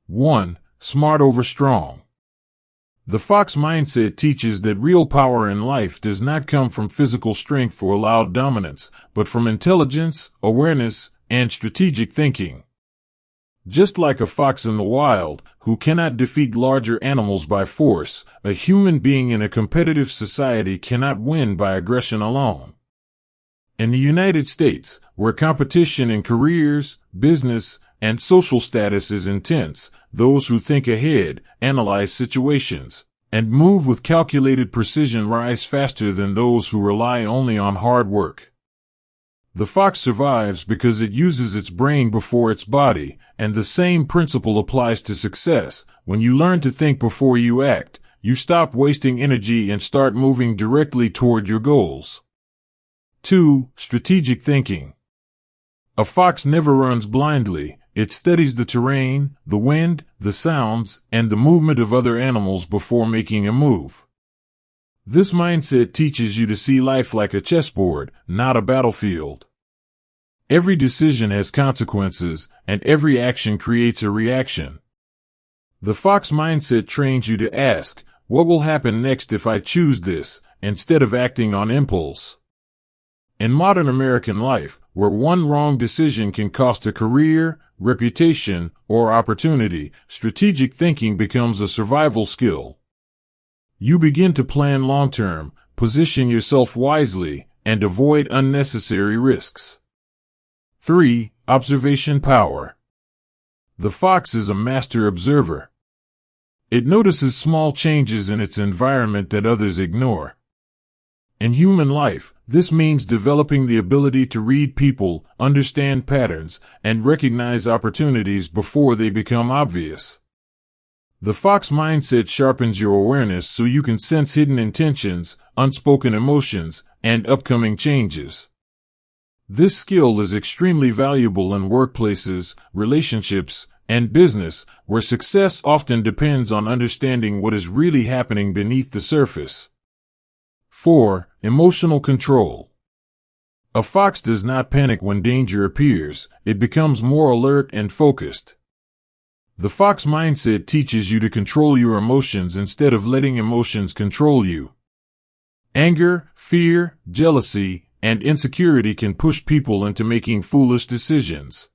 1. Smart over strong. The fox mindset teaches that real power in life does not come from physical strength or loud dominance, but from intelligence, awareness, and strategic thinking. Just like a fox in the wild, who cannot defeat larger animals by force, a human being in a competitive society cannot win by aggression alone. In the United States, where competition in careers, business, and social status is intense, those who think ahead, analyze situations, and move with calculated precision rise faster than those who rely only on hard work. The fox survives because it uses its brain before its body, and the same principle applies to success. When you learn to think before you act, you stop wasting energy and start moving directly toward your goals. 2. Strategic thinking. A fox never runs blindly. It studies the terrain, the wind, the sounds, and the movement of other animals before making a move. This mindset teaches you to see life like a chessboard, not a battlefield. Every decision has consequences, and every action creates a reaction. The fox mindset trains you to ask, what will happen next if I choose this, instead of acting on impulse. In modern American life, where one wrong decision can cost a career, reputation, or opportunity, strategic thinking becomes a survival skill. You begin to plan long-term, position yourself wisely, and avoid unnecessary risks. 3. Observation power. The fox is a master observer. It notices small changes in its environment that others ignore. In human life, this means developing the ability to read people, understand patterns, and recognize opportunities before they become obvious. The fox mindset sharpens your awareness so you can sense hidden intentions, unspoken emotions, and upcoming changes. This skill is extremely valuable in workplaces, relationships, and business, where success often depends on understanding what is really happening beneath the surface. 4. Emotional control. A fox does not panic when danger appears. It becomes more alert and focused. The fox mindset teaches you to control your emotions instead of letting emotions control you. Anger, fear, jealousy, and insecurity can push people into making foolish decisions.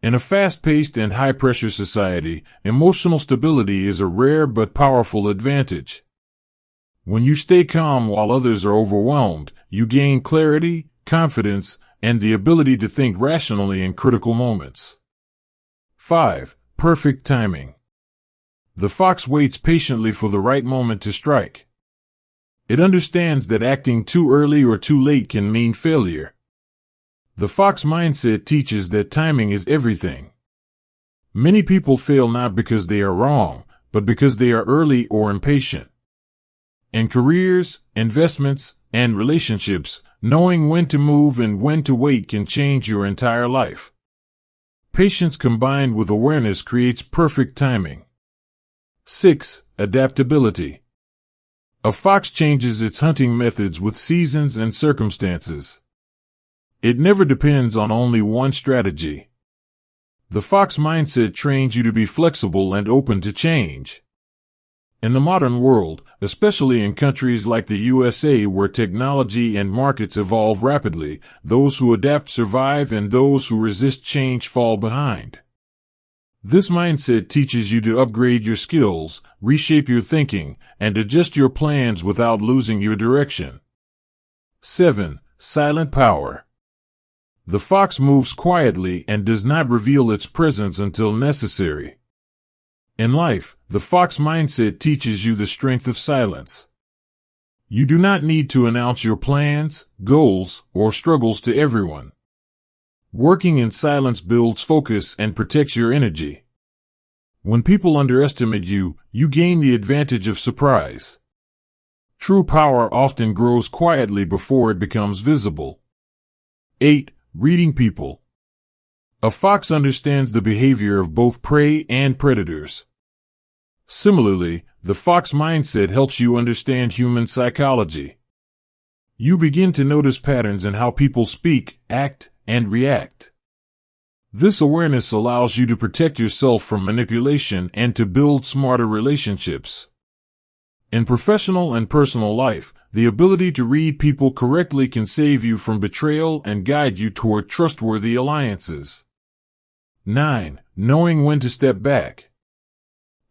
In a fast-paced and high-pressure society, emotional stability is a rare but powerful advantage. When you stay calm while others are overwhelmed, you gain clarity, confidence, and the ability to think rationally in critical moments. 5. Perfect timing. The fox waits patiently for the right moment to strike. It understands that acting too early or too late can mean failure. The fox mindset teaches that timing is everything. Many people fail not because they are wrong, but because they are early or impatient. In careers, investments, and relationships, knowing when to move and when to wait can change your entire life. Patience combined with awareness creates perfect timing. 6. Adaptability. A fox changes its hunting methods with seasons and circumstances. It never depends on only one strategy. The fox mindset trains you to be flexible and open to change. In the modern world, especially in countries like the USA where technology and markets evolve rapidly, those who adapt survive and those who resist change fall behind. This mindset teaches you to upgrade your skills, reshape your thinking, and adjust your plans without losing your direction. 7. Silent power. The fox moves quietly and does not reveal its presence until necessary. In life, the fox mindset teaches you the strength of silence. You do not need to announce your plans, goals, or struggles to everyone. Working in silence builds focus and protects your energy. When people underestimate you, you gain the advantage of surprise. True power often grows quietly before it becomes visible. 8. Reading people. A fox understands the behavior of both prey and predators. Similarly, the fox mindset helps you understand human psychology. You begin to notice patterns in how people speak, act, and react. This awareness allows you to protect yourself from manipulation and to build smarter relationships. In professional and personal life, the ability to read people correctly can save you from betrayal and guide you toward trustworthy alliances. 9. Knowing when to step back.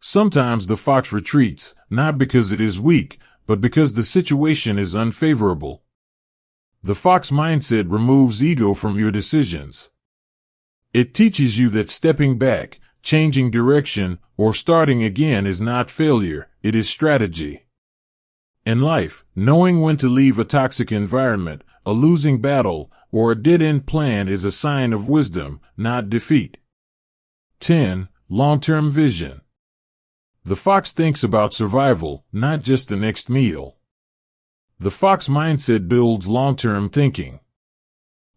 Sometimes the fox retreats, not because it is weak, but because the situation is unfavorable. The fox mindset removes ego from your decisions. It teaches you that stepping back, changing direction, or starting again is not failure, it is strategy. In life, knowing when to leave a toxic environment, a losing battle, or a dead-end plan is a sign of wisdom, not defeat. 10. Long-term vision. The fox thinks about survival, not just the next meal. The fox mindset builds long-term thinking.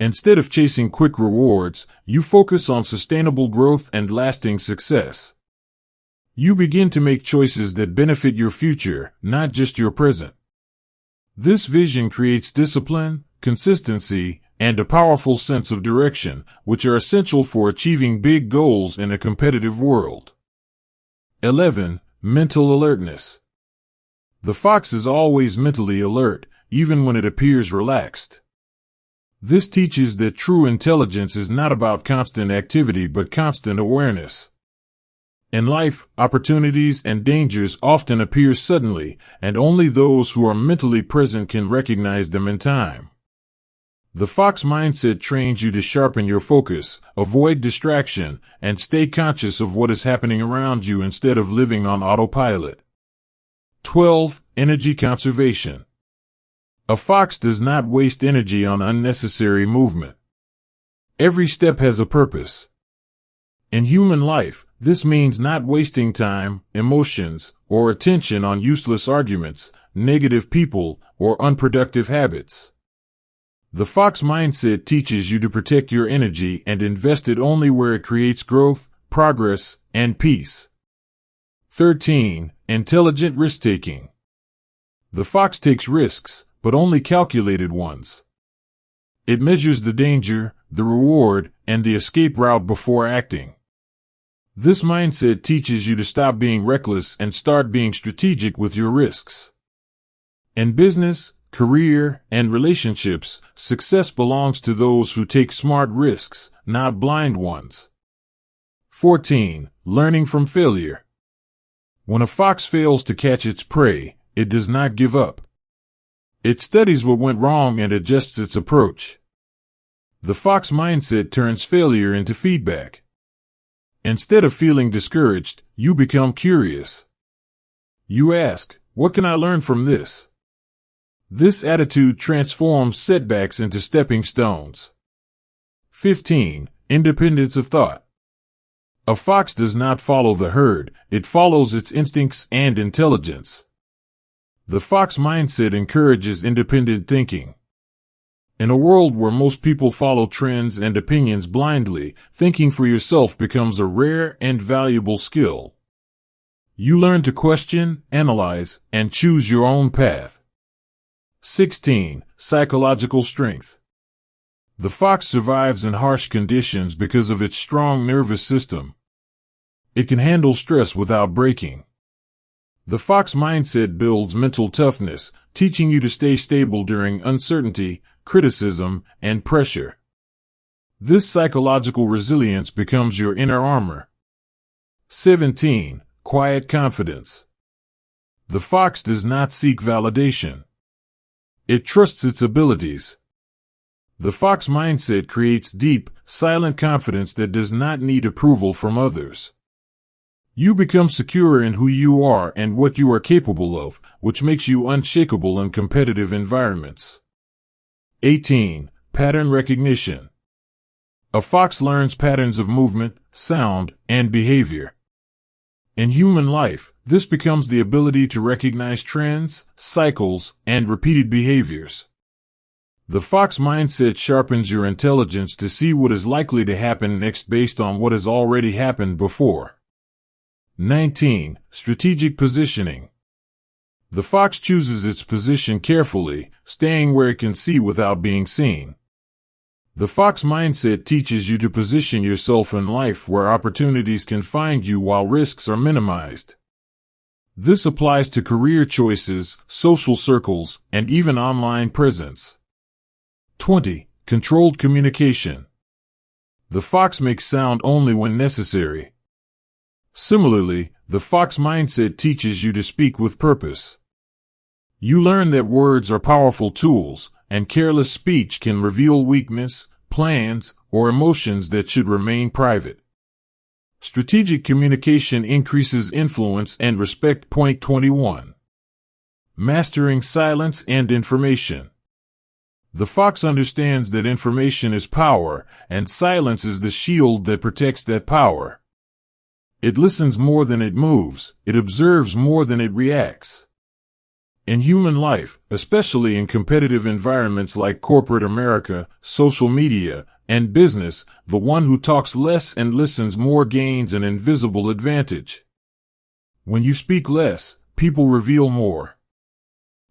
Instead of chasing quick rewards, you focus on sustainable growth and lasting success. You begin to make choices that benefit your future, not just your present. This vision creates discipline, consistency, and a powerful sense of direction, which are essential for achieving big goals in a competitive world. 11. Mental alertness. The fox is always mentally alert, even when it appears relaxed. This teaches that true intelligence is not about constant activity but constant awareness. In life, opportunities and dangers often appear suddenly, and only those who are mentally present can recognize them in time. The fox mindset trains you to sharpen your focus, avoid distraction, and stay conscious of what is happening around you instead of living on autopilot. 12. Energy conservation. A fox does not waste energy on unnecessary movement. Every step has a purpose. In human life, this means not wasting time, emotions, or attention on useless arguments, negative people, or unproductive habits. The fox mindset teaches you to protect your energy and invest it only where it creates growth, progress, and peace. 13. Intelligent risk-taking. The fox takes risks, but only calculated ones. It measures the danger, the reward, and the escape route before acting. This mindset teaches you to stop being reckless and start being strategic with your risks. In business, career, and relationships, success belongs to those who take smart risks, not blind ones. 14. Learning from failure. When a fox fails to catch its prey, it does not give up. It studies what went wrong and adjusts its approach. The fox mindset turns failure into feedback. Instead of feeling discouraged, you become curious. You ask, what can I learn from this? This attitude transforms setbacks into stepping stones. 15. Independence of thought. A fox does not follow the herd, it follows its instincts and intelligence. The fox mindset encourages independent thinking. In a world where most people follow trends and opinions blindly, thinking for yourself becomes a rare and valuable skill. You learn to question, analyze, and choose your own path. 16. Psychological strength. The fox survives in harsh conditions because of its strong nervous system. It can handle stress without breaking. The fox mindset builds mental toughness, teaching you to stay stable during uncertainty, criticism, and pressure. This psychological resilience becomes your inner armor. 17. Quiet confidence. The fox does not seek validation. It trusts its abilities. The fox mindset creates deep, silent confidence that does not need approval from others. You become secure in who you are and what you are capable of, which makes you unshakable in competitive environments. 18. Pattern recognition. A fox learns patterns of movement, sound, and behavior. In human life, this becomes the ability to recognize trends, cycles, and repeated behaviors. The fox mindset sharpens your intelligence to see what is likely to happen next based on what has already happened before. 19. Strategic positioning. The fox chooses its position carefully, staying where it can see without being seen. The fox mindset teaches you to position yourself in life where opportunities can find you while risks are minimized. This applies to career choices, social circles, and even online presence. 20. Controlled communication. The fox makes sound only when necessary. Similarly, the fox mindset teaches you to speak with purpose. You learn that words are powerful tools, and careless speech can reveal weakness, plans, or emotions that should remain private. Strategic communication increases influence and respect. Point 21. Mastering silence and information. The fox understands that information is power, and silence is the shield that protects that power. It listens more than it moves, it observes more than it reacts. In human life, especially in competitive environments like corporate America, social media, and business, the one who talks less and listens more gains an invisible advantage. When you speak less, people reveal more.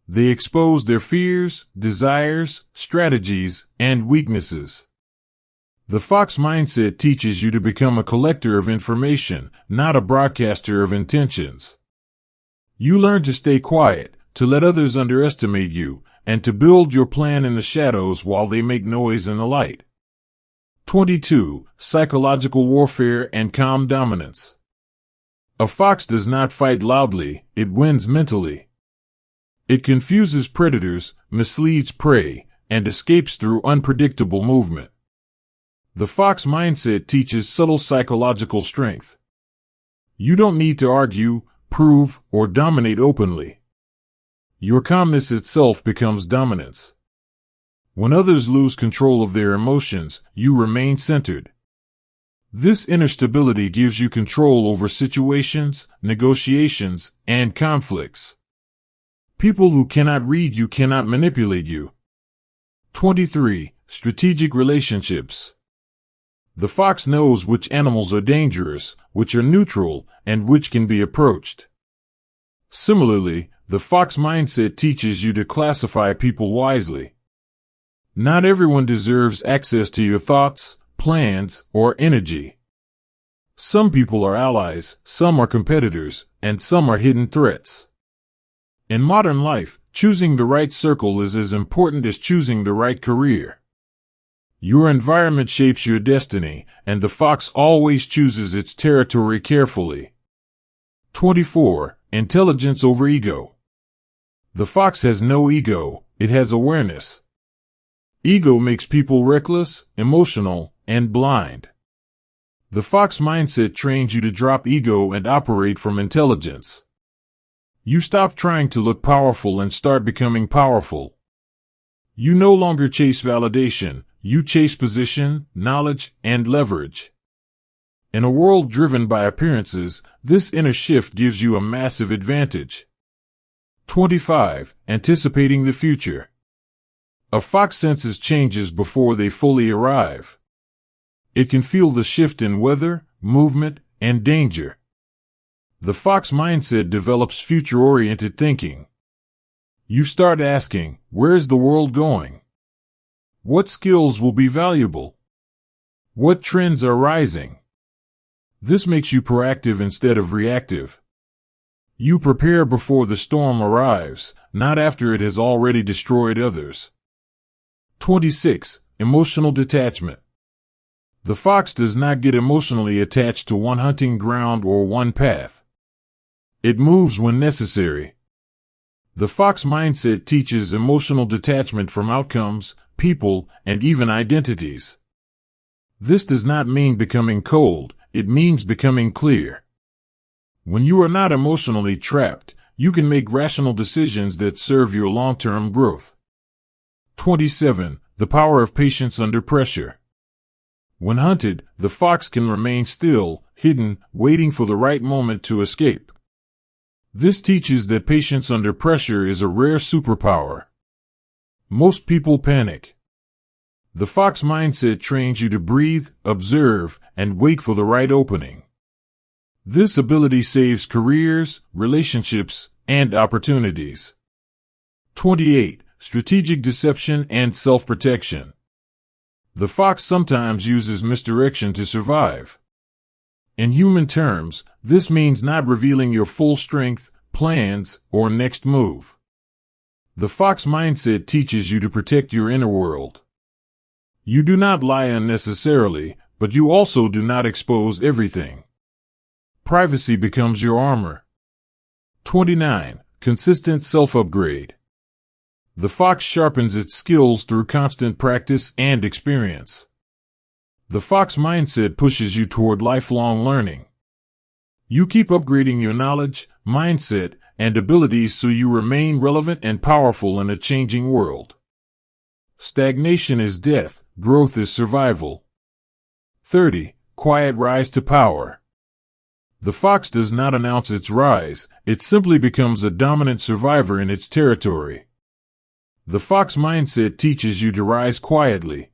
They expose their fears, desires, strategies, and weaknesses. The fox mindset teaches you to become a collector of information, not a broadcaster of intentions. You learn to stay quiet, to let others underestimate you, and to build your plan in the shadows while they make noise in the light. 22. Psychological warfare and calm dominance. A fox does not fight loudly, it wins mentally. It confuses predators, misleads prey, and escapes through unpredictable movement. The fox mindset teaches subtle psychological strength. You don't need to argue, prove, or dominate openly. Your calmness itself becomes dominance. When others lose control of their emotions, you remain centered. This inner stability gives you control over situations, negotiations, and conflicts. People who cannot read you cannot manipulate you. 23. Strategic relationships. The fox knows which animals are dangerous, which are neutral, and which can be approached. Similarly, the fox mindset teaches you to classify people wisely. Not everyone deserves access to your thoughts, plans, or energy. Some people are allies, some are competitors, and some are hidden threats. In modern life, choosing the right circle is as important as choosing the right career. Your environment shapes your destiny, and the fox always chooses its territory carefully. 24. Intelligence over ego. The fox has no ego, it has awareness. Ego makes people reckless, emotional, and blind. The fox mindset trains you to drop ego and operate from intelligence. You stop trying to look powerful and start becoming powerful. You no longer chase validation, you chase position, knowledge, and leverage. In a world driven by appearances, this inner shift gives you a massive advantage. 25. Anticipating the future. A fox senses changes before they fully arrive. It can feel the shift in weather, movement, and danger. The fox mindset develops future-oriented thinking. You start asking, where is the world going? What skills will be valuable? What trends are rising? This makes you proactive instead of reactive. You prepare before the storm arrives, not after it has already destroyed others. 26. Emotional detachment. The fox does not get emotionally attached to one hunting ground or one path. It moves when necessary. The fox mindset teaches emotional detachment from outcomes, people, and even identities. This does not mean becoming cold, it means becoming clear. When you are not emotionally trapped, you can make rational decisions that serve your long-term growth. 27. The power of patience under pressure. When hunted, the fox can remain still, hidden, waiting for the right moment to escape. This teaches that patience under pressure is a rare superpower. Most people panic. The fox mindset trains you to breathe, observe, and wait for the right opening. This ability saves careers, relationships, and opportunities. 28. Strategic deception and self-protection. The fox sometimes uses misdirection to survive. In human terms, this means not revealing your full strength, plans, or next move. The fox mindset teaches you to protect your inner world. You do not lie unnecessarily, but you also do not expose everything. Privacy becomes your armor. 29. Consistent self-upgrade. The fox sharpens its skills through constant practice and experience. The fox mindset pushes you toward lifelong learning. You keep upgrading your knowledge, mindset, and abilities so you remain relevant and powerful in a changing world. Stagnation is death, growth is survival. 30. Quiet rise to power. The fox does not announce its rise, it simply becomes a dominant survivor in its territory. The fox mindset teaches you to rise quietly.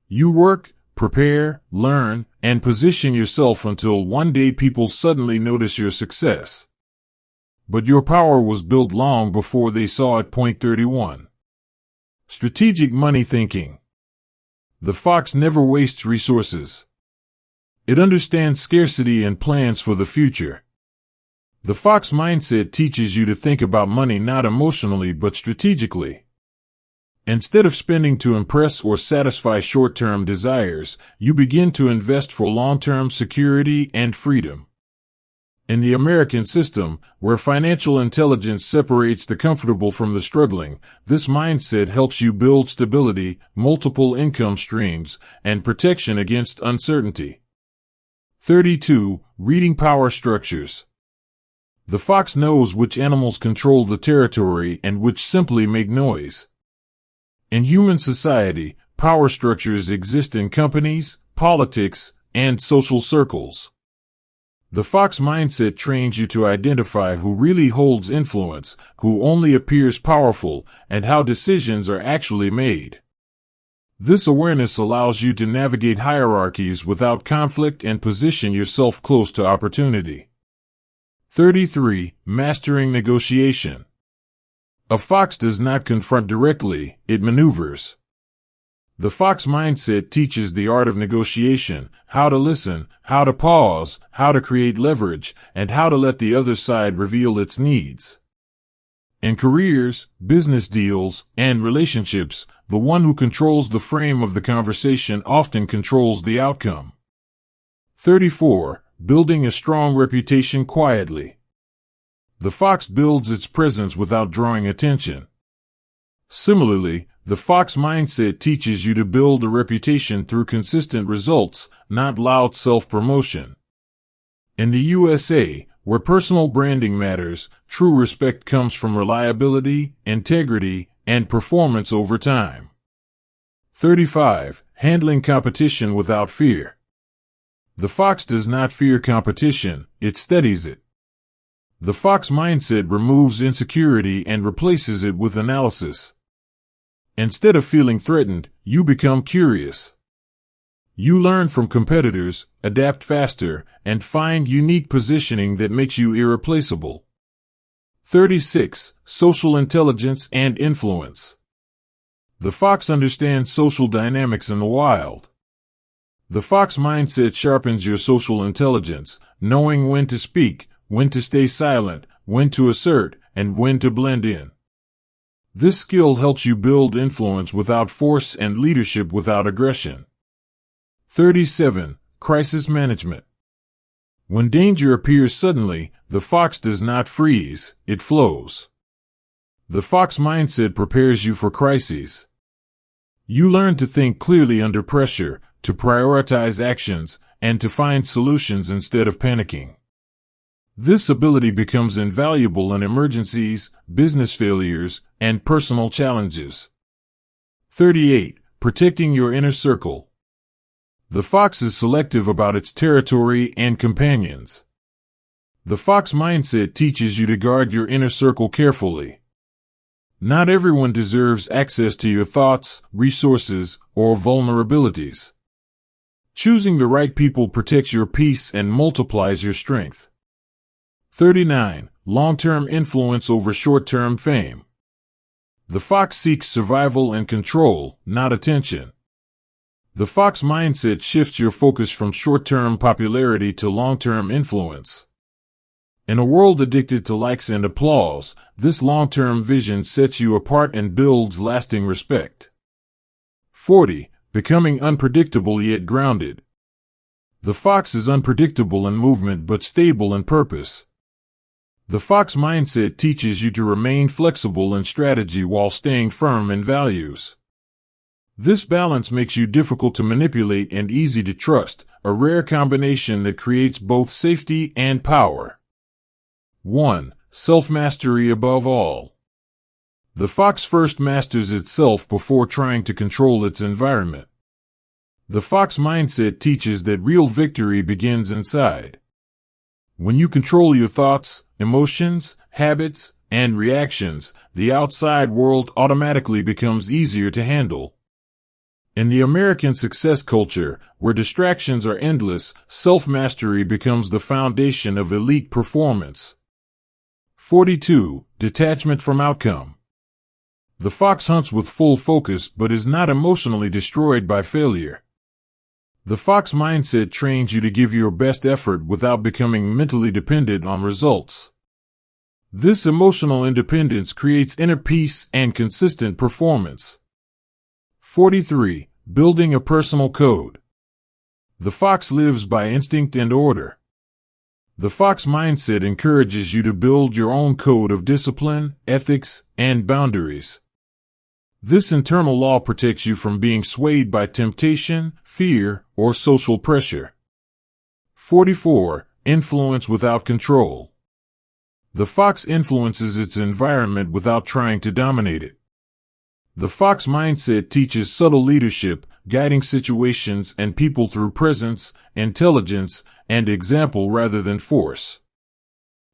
You work, prepare, learn, and position yourself until one day people suddenly notice your success. But your power was built long before they saw it. Point 31. Strategic money thinking. The fox never wastes resources. It understands scarcity and plans for the future. The fox mindset teaches you to think about money not emotionally but strategically. Instead of spending to impress or satisfy short-term desires, you begin to invest for long-term security and freedom. In the American system, where financial intelligence separates the comfortable from the struggling, this mindset helps you build stability, multiple income streams, and protection against uncertainty. 32. Reading power structures. The fox knows which animals control the territory and which simply make noise. In human society, power structures exist in companies, politics, and social circles. The fox mindset trains you to identify who really holds influence, who only appears powerful, and how decisions are actually made. This awareness allows you to navigate hierarchies without conflict and position yourself close to opportunity. 33. Mastering negotiation. A fox does not confront directly, it maneuvers. The fox mindset teaches the art of negotiation, how to listen, how to pause, how to create leverage, and how to let the other side reveal its needs. In careers, business deals, and relationships, the one who controls the frame of the conversation often controls the outcome. 34. Building a strong reputation quietly. The fox builds its presence without drawing attention. Similarly, the fox mindset teaches you to build a reputation through consistent results, not loud self-promotion. In the USA, where personal branding matters, true respect comes from reliability, integrity, and performance over time. 35. Handling competition without fear. The fox does not fear competition, it studies it. The fox mindset removes insecurity and replaces it with analysis. Instead of feeling threatened, you become curious. You learn from competitors, adapt faster, and find unique positioning that makes you irreplaceable. 36. Social intelligence and influence. The fox understands social dynamics in the wild. The fox mindset sharpens your social intelligence, knowing when to speak, when to stay silent, when to assert, and when to blend in. This skill helps you build influence without force and leadership without aggression. 37. Crisis management. When danger appears suddenly, the fox does not freeze, it flows. The fox mindset prepares you for crises. You learn to think clearly under pressure, to prioritize actions, and to find solutions instead of panicking. This ability becomes invaluable in emergencies, business failures, and personal challenges. 38. Protecting your inner circle. The fox is selective about its territory and companions. The fox mindset teaches you to guard your inner circle carefully. Not everyone deserves access to your thoughts, resources, or vulnerabilities. Choosing the right people protects your peace and multiplies your strength. 39. Long-term influence over short-term fame. The fox seeks survival and control, not attention. The fox mindset shifts your focus from short-term popularity to long-term influence. In a world addicted to likes and applause, this long-term vision sets you apart and builds lasting respect. 40. Becoming unpredictable yet grounded. The fox is unpredictable in movement but stable in purpose. The fox mindset teaches you to remain flexible in strategy while staying firm in values. This balance makes you difficult to manipulate and easy to trust, a rare combination that creates both safety and power. 1. Self-mastery above all. The fox first masters itself before trying to control its environment. The fox mindset teaches that real victory begins inside. When you control your thoughts, emotions, habits, and reactions, the outside world automatically becomes easier to handle. In the American success culture, where distractions are endless, self-mastery becomes the foundation of elite performance. 42. Detachment from outcome. The fox hunts with full focus but is not emotionally destroyed by failure. The fox mindset trains you to give your best effort without becoming mentally dependent on results. This emotional independence creates inner peace and consistent performance. 43. Building a personal code. The fox lives by instinct and order. The fox mindset encourages you to build your own code of discipline, ethics, and boundaries. This internal law protects you from being swayed by temptation, fear, or social pressure. 44. Influence without control. The fox influences its environment without trying to dominate it. The fox mindset teaches subtle leadership, guiding situations and people through presence, intelligence, and example rather than force.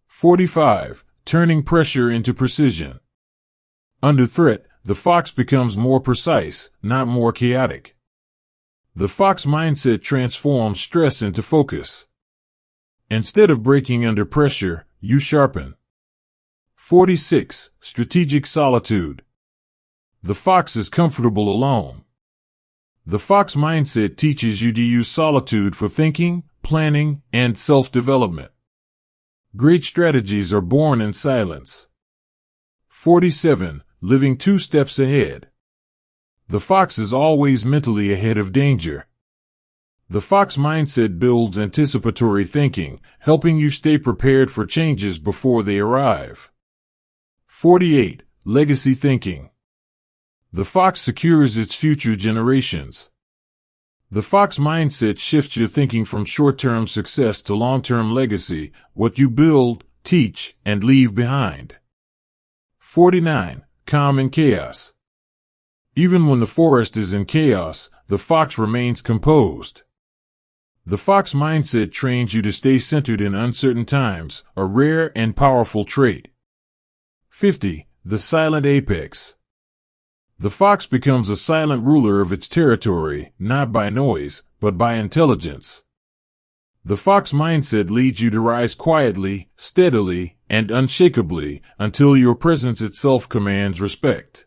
45. Turning pressure into precision. Under threat, the fox becomes more precise, not more chaotic. The fox mindset transforms stress into focus. Instead of breaking under pressure, you sharpen. 46. Strategic solitude. The fox is comfortable alone. The fox mindset teaches you to use solitude for thinking, planning, and self-development. Great strategies are born in silence. 47. Living 2 steps ahead. The fox is always mentally ahead of danger. The fox mindset builds anticipatory thinking, helping you stay prepared for changes before they arrive. 48. Legacy thinking. The fox secures its future generations. The fox mindset shifts your thinking from short-term success to long-term legacy, what you build, teach, and leave behind. 49. Calm in chaos. Even when the forest is in chaos, the fox remains composed. The fox mindset trains you to stay centered in uncertain times, a rare and powerful trait. 50. The silent apex. The fox becomes a silent ruler of its territory, not by noise, but by intelligence. The fox mindset leads you to rise quietly, steadily, and unshakably until your presence itself commands respect.